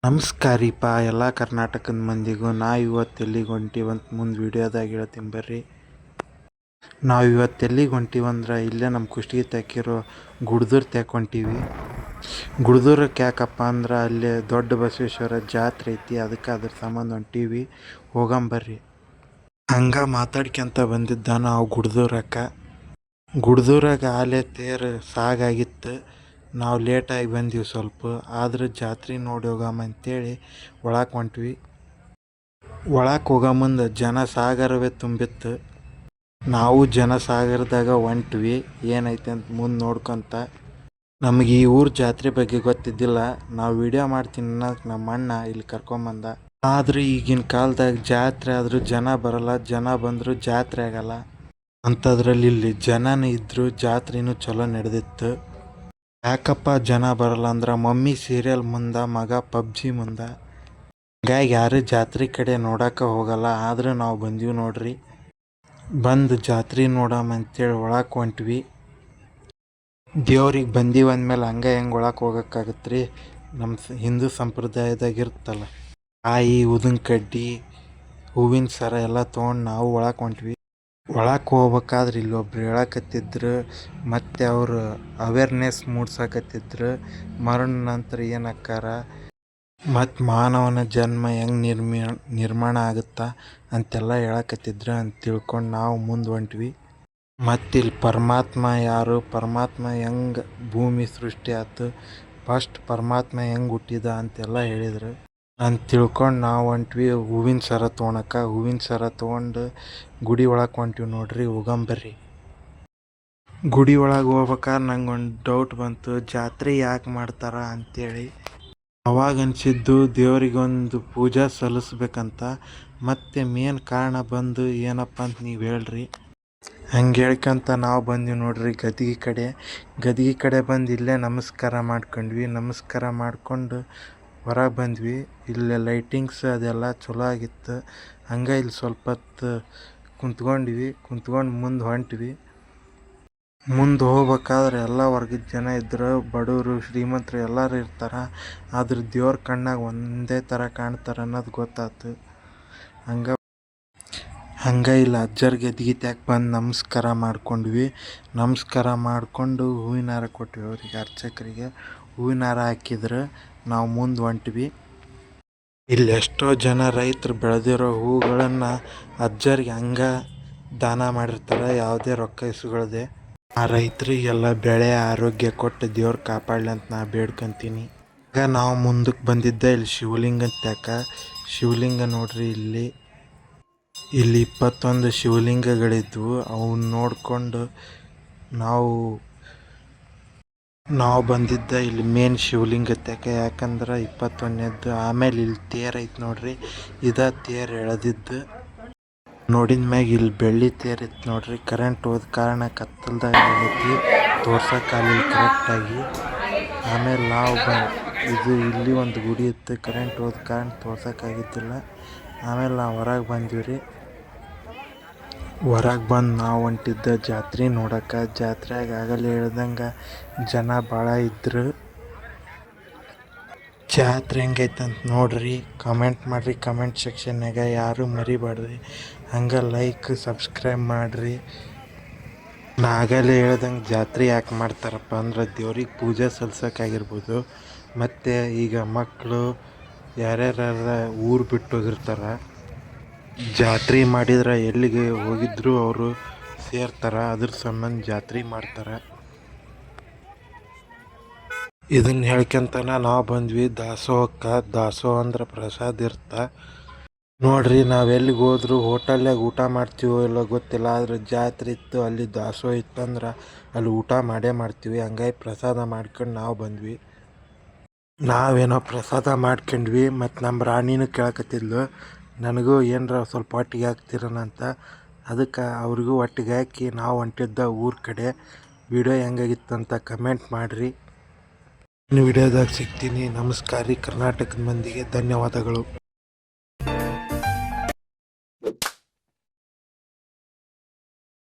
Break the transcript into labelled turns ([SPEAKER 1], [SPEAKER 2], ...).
[SPEAKER 1] ನಮಸ್ಕಾರ ರೀಪಾ ಎಲ್ಲ ಕರ್ನಾಟಕದ ಮಂದಿಗೂ. ಇವತ್ತು ಎಲ್ಲಿಗೆ ಹೊಂಟೀವಂತ ಮುಂದೆ ವಿಡಿಯೋದಾಗ ಹೇಳ್ತೀನಿ ಬರ್ರಿ. ನಾವು ಇವತ್ತು ಎಲ್ಲಿಗೆ ಹೊಂಟೀವಂದ್ರೆ ಇಲ್ಲೇ ನಮ್ಮ ಕುಷ್ಟಗಿ ತೆಕ್ಕಿರೋ ಗುಡ್ದೂರು ತೆಕ್ ಹೊಂಟೀವಿ. ಗುಡ್ದೂರಕ್ಕೆ ಯಾಕಪ್ಪ ಅಂದ್ರೆ ಅಲ್ಲಿ ದೊಡ್ಡ ಬಸವೇಶ್ವರ ಜಾತ್ರೆ ಐತಿ, ಅದಕ್ಕೆ ಅದ್ರ ಸಂಬಂಧ ಹೊಂಟೀವಿ. ಹೋಗಂಬರ್ರಿ. ಹಂಗೆ ಮಾತಾಡ್ಕೊಂತ ಬಂದಿದ್ದ ನಾವು ಗುಡ್ದೂರಾಗ ಆಲೆ ತೇರು ಸಾಗಾಗಿತ್ತು. ನಾವು ಲೇಟಾಗಿ ಬಂದೀವಿ ಸ್ವಲ್ಪ, ಆದ್ರೆ ಜಾತ್ರೆ ನೋಡಿ ಹೋಗಮ್ಮ ಅಂತೇಳಿ ಒಳಕ್ಕೆ ಹೊಂಟ್ವಿ. ಒಳಕ್ಕೆ ಹೋಗೋ ಮುಂದೆ ಜನ ಸಾಗರವೇ ತುಂಬಿತ್ತು. ನಾವು ಜನ ಸಾಗರದಾಗ ಹೊಂಟ್ವಿ, ಏನೈತೆ ಅಂತ ಮುಂದೆ ನೋಡ್ಕೊತ. ನಮಗೆ ಈ ಊರ ಜಾತ್ರೆ ಬಗ್ಗೆ ಗೊತ್ತಿದ್ದಿಲ್ಲ. ನಾವು ವಿಡಿಯೋ ಮಾಡ್ತೀನಿ ಅನ್ನೋಕೆ ನಮ್ಮ ಅಣ್ಣ ಇಲ್ಲಿ ಕರ್ಕೊಂಬಂದ. ಆದ್ರೆ ಈಗಿನ ಕಾಲದಾಗ ಜಾತ್ರೆ ಆದರೂ ಜನ ಬರಲ್ಲ, ಜನ ಬಂದರೂ ಜಾತ್ರೆ ಆಗಲ್ಲ. ಅಂಥದ್ರಲ್ಲಿ ಇಲ್ಲಿ ಜನನೂ ಇದ್ದರು, ಜಾತ್ರೆನೂ ಚಲೋ ನಡೆದಿತ್ತು. ಯಾಕಪ್ಪ ಜನ ಬರಲ್ಲ ಅಂದ್ರೆ ಮಮ್ಮಿ ಸೀರಿಯಲ್ ಮುಂದೆ, ಮಗ ಪಬ್ಜಿ ಮುಂದೆ. ಹಂಗಾಗಿ ಯಾರು ಜಾತ್ರೆ ಕಡೆ ನೋಡೋಕೆ ಹೋಗಲ್ಲ. ಆದ್ರೆ ನಾವು ಬಂದೀವಿ ನೋಡ್ರಿ. ಬಂದು ಜಾತ್ರೆ ನೋಡಮ್ಮ ಅಂತೇಳಿ ಒಳಕ್ಕೆ ಹೊಂಟ್ವಿ. ದೇವ್ರಿಗೆ ಬಂದೀವಿ ಅಂದಮೇಲೆ ಹಂಗೆ ಹೆಂಗೆ ಒಳಕ್ಕೆ ಹೋಗೋಕ್ಕಾಗತ್ತೆ ರೀ. ನಮ್ಮ ಹಿಂದೂ ಸಂಪ್ರದಾಯದಾಗ ಇರುತ್ತಲ್ಲ, ಕಾಯಿ, ಉದಿನ ಕಡ್ಡಿ, ಹೂವಿನ ಸರ ಎಲ್ಲ ತೊಗೊಂಡು ನಾವು ಒಳಕ್ಕೆ ಹೊಂಟ್ವಿ. ಒಳಕ್ಕೆ ಹೋಗ್ಬೇಕಾದ್ರೆ ಇಲ್ಲೊಬ್ರು ಹೇಳಕತ್ತಿದ್ರು, ಮತ್ತು ಅವರು ಅವೇರ್ನೆಸ್ ಮೂಡ್ಸಕತ್ತಿದ್ರು. ಮರಣ ನಂತರ ಏನಕ್ಕಾರ ಮತ್ತು ಮಾನವನ ಜನ್ಮ ಹೆಂಗೆ ನಿರ್ಮಾಣ ಆಗುತ್ತಾ ಅಂತೆಲ್ಲ ಹೇಳಕತ್ತಿದ್ರು ಅಂತ ತಿಳ್ಕೊಂಡು ನಾವು ಮುಂದೆ ಹೊಂಟ್ವಿ. ಮತ್ತಿಲ್ಲಿ ಪರಮಾತ್ಮ ಯಾರು, ಪರಮಾತ್ಮ ಹೆಂಗೆ ಭೂಮಿ ಸೃಷ್ಟಿ ಆಯ್ತು, ಫಸ್ಟ್ ಪರಮಾತ್ಮ ಹೆಂಗೆ ಹುಟ್ಟಿದ ಅಂತೆಲ್ಲ ಹೇಳಿದ್ರು ಅಂತ ತಿಳ್ಕೊಂಡು ನಾವು ಹೊಂಟ್ವಿ ಹೂವಿನ ಸರ ತೊಗೊಳಕ್ಕೆ. ಹೂವಿನ ಸರ ತೊಗೊಂಡು ಗುಡಿ ಒಳಗೆ ಹೊಂಟ್ವಿ ನೋಡ್ರಿ. ಹೋಗಂಬರ್ರಿ. ಗುಡಿ ಒಳಗೆ ಹೋಗ್ಬೇಕಾದ್ರೆ ನಂಗೊಂದು ಡೌಟ್ ಬಂತು, ಜಾತ್ರೆ ಯಾಕೆ ಮಾಡ್ತಾರ ಅಂತೇಳಿ. ಅವಾಗ ಅನಿಸಿದ್ದು ದೇವರಿಗೊಂದು ಪೂಜೆ ಸಲ್ಲಿಸ್ಬೇಕಂತ. ಮತ್ತು ಮೇನ್ ಕಾರಣ ಬಂದು ಏನಪ್ಪ ಅಂತ ನೀವು ಹೇಳ್ರಿ. ಹಂಗೆ ಹೇಳ್ಕೊಂತ ನಾವು ಬಂದ್ವಿ ನೋಡ್ರಿ ಗದ್ಗೆ ಕಡೆ ಬಂದು ಇಲ್ಲೇ ನಮಸ್ಕಾರ ಮಾಡ್ಕೊಂಡ್ವಿ. ನಮಸ್ಕಾರ ಮಾಡಿಕೊಂಡು ಹೊರಗೆ ಬಂದ್ವಿ. ಇಲ್ಲೇ ಲೈಟಿಂಗ್ಸ್ ಅದೆಲ್ಲ ಚಲೋ ಆಗಿತ್ತು. ಹಂಗೆ ಇಲ್ಲಿ ಸ್ವಲ್ಪ ಹೊತ್ತು ಕುಂತ್ಕೊಂಡು ಮುಂದೆ ಹೊಂಟ್ವಿ. ಮುಂದೆ ಹೋಗ್ಬೇಕಾದ್ರೆ ಎಲ್ಲ ವರ್ಗದ ಜನ ಇದ್ರು, ಬಡವರು, ಶ್ರೀಮಂತರು ಎಲ್ಲರೂ ಇರ್ತಾರೆ. ಆದ್ರೆ ದೇವ್ರ ಕಣ್ಣಾಗ ಒಂದೇ ಥರ ಕಾಣ್ತಾರೆ ಅನ್ನೋದು ಗೊತ್ತಾಯ್ತು. ಹಂಗೆ ಇಲ್ಲ ಅಜ್ಜರ್ ಗದ್ಗೆ ತ್ಯಾಕ್ ಬಂದು ನಮಸ್ಕಾರ ಮಾಡ್ಕೊಂಡ್ವಿ. ನಮಸ್ಕಾರ ಮಾಡಿಕೊಂಡು ಹೂವಿನ ಹಾರ ಕೊಟ್ವಿ ಅವ್ರಿಗೆ, ಅರ್ಚಕರಿಗೆ ಹೂವಿನ ಹಾರ ಹಾಕಿದ್ರು. ನಾವು ಮುಂದೆ ಹೊಂಟ್ವಿ. ಇಲ್ಲಿ ಎಷ್ಟೋ ಜನ ರೈತರು ಬೆಳೆದಿರೋ ಹೂಗಳನ್ನು ಅಜ್ಜರಿಗೆ ಹಂಗೆ ದಾನ ಮಾಡಿರ್ತಾರೆ, ಯಾವುದೇ ರೊಕ್ಕ ಇಸ್ಕೊಳ್ದೆ. ಆ ರೈತರಿಗೆಲ್ಲ ಬೆಳೆ ಆರೋಗ್ಯ ಕೊಟ್ಟು ದೇವ್ರು ಕಾಪಾಡಲಿ ಅಂತ ನಾ ಬೇಡ್ಕೊಂತೀನಿ. ಈಗ ನಾವು ಮುಂದಕ್ಕೆ ಬಂದಿದ್ದೆ ಇಲ್ಲಿ ಶಿವಲಿಂಗ ತ್ಯಾಕ. ಶಿವಲಿಂಗ ನೋಡ್ರಿ, ಇಲ್ಲಿ 21 ಶಿವಲಿಂಗಗಳಿದ್ವು. ಅವನ್ನ ನೋಡಿಕೊಂಡು ನಾವು ಬಂದಿದ್ದ ಇಲ್ಲಿ ಮೇನ್ ಶಿವಲಿಂಗ ತ್ಯಾಕ. ಯಾಕಂದ್ರೆ 21ನೇದ್ದು. ಆಮೇಲೆ ಇಲ್ಲಿ ತೇರು ಐತೆ ನೋಡ್ರಿ, ತೇರು ಎಳೆದಿದ್ದು. ನೋಡಿದ ಮ್ಯಾಗ ಇಲ್ಲಿ ಬೆಳ್ಳಿ ತೇರು ಇತ್ತು ನೋಡ್ರಿ. ಕರೆಂಟ್ ಹೋದ ಕಾರಣ ಕತ್ತಲ್ದಾಗ ಐತಿ, ತೋರ್ಸೋಕ್ಕಾಗಲಿಲ್ಲ ಕರೆಕ್ಟಾಗಿ. ಆಮೇಲೆ ಇಲ್ಲಿ ಒಂದು ಗುಡಿ ಇತ್ತು, ಕರೆಂಟ್ ಹೋದ ಕಾರಣ ತೋರ್ಸೋಕ್ಕಾಗಿದ್ದಿಲ್ಲ. ಆಮೇಲೆ ನಾವು ಹೊರಗೆ ಬಂದ್ವಿ ರೀ. ಹೊರಗೆ ಬಂದು ನಾವು ಹೊಂಟಿದ್ದ ಜಾತ್ರೆ ನೋಡೋಕೆ. ಜಾತ್ರೆಯಾಗ ಆಗಲೇ ಹೇಳ್ದಂಗೆ ಜನ ಭಾಳ ಇದ್ರು. ಜಾತ್ರೆ ಹೆಂಗೈತಂತ ನೋಡ್ರಿ, ಕಮೆಂಟ್ ಮಾಡಿರಿ ಕಮೆಂಟ್ ಸೆಕ್ಷನ್ನಾಗ. ಯಾರೂ ಮರಿಬೇಡ್ರಿ. ಹಂಗೆ ಲೈಕ್ ಸಬ್ಸ್ಕ್ರೈಬ್ ಮಾಡಿರಿ. ನಾ ಆಗಲೇ ಹೇಳ್ದಂಗೆ ಜಾತ್ರೆ ಯಾಕೆ ಮಾಡ್ತಾರಪ್ಪ ಅಂದ್ರೆ ದೇವ್ರಿಗೆ ಪೂಜೆ ಸಲ್ಸೋಕ್ಕಾಗಿರ್ಬೋದು. ಮತ್ತು ಈಗ ಮಕ್ಕಳು ಯಾರ್ಯಾರ ಊರು ಬಿಟ್ಟು ಹೋಗಿರ್ತಾರೆ, ಜಾತ್ರೆ ಮಾಡಿದ್ರೆ ಎಲ್ಲಿಗೆ ಹೋಗಿದ್ರು ಅವರು ಸೇರ್ತಾರೆ. ಅದ್ರ ಸಂಬಂಧ ಜಾತ್ರೆ ಮಾಡ್ತಾರೆ. ಇದನ್ನು ಹೇಳ್ಕೊಂತನ ನಾವು ಬಂದ್ವಿ ದಾಸೋಹಕ್ಕೆ. ದಾಸೋಹ ಅಂದ್ರೆ ಪ್ರಸಾದ ಇರುತ್ತೆ ನೋಡ್ರಿ. ನಾವೆಲ್ಲಿಗೆ ಹೋದ್ರು ಹೋಟೆಲ್ನಾಗ ಊಟ ಮಾಡ್ತೀವೋ ಇಲ್ಲ ಗೊತ್ತಿಲ್ಲ, ಆದ್ರೆ ಜಾತ್ರೆ ಇತ್ತು, ಅಲ್ಲಿ ದಾಸೋಹ ಇತ್ತಂದ್ರೆ ಅಲ್ಲಿ ಊಟ ಮಾಡೇ ಮಾಡ್ತೀವಿ. ಹಂಗಾಗಿ ಪ್ರಸಾದ ಮಾಡ್ಕೊಂಡು ನಾವು ಬಂದ್ವಿ. ನಾವೇನೋ ಪ್ರಸಾದ ಮಾಡ್ಕೊಂಡ್ವಿ. ಮತ್ತು ನಮ್ಮ ರಾಣಿನೂ ಕೇಳಕತ್ತಿದ್ಲು, ನನಗೂ ಏನರ ಸ್ವಲ್ಪ ಒಟ್ಟಿಗೆ ಹಾಕ್ತಿರನಂತ. ಅದಕ್ಕೆ ಅವ್ರಿಗೂ ಒಟ್ಟಿಗೆ ಹಾಕಿ ನಾವು ಹೊಂಟಿದ್ದ ಊರ ಕಡೆ. ವಿಡಿಯೋ ಹೆಂಗಾಗಿತ್ತಂತ ಕಮೆಂಟ್ ಮಾಡಿರಿ. ಇನ್ನು ವಿಡಿಯೋದಾಗ ಸಿಗ್ತೀನಿ. ನಮಸ್ಕಾರ ರೀ. ಕರ್ನಾಟಕದ ಮಂದಿಗೆ ಧನ್ಯವಾದಗಳು.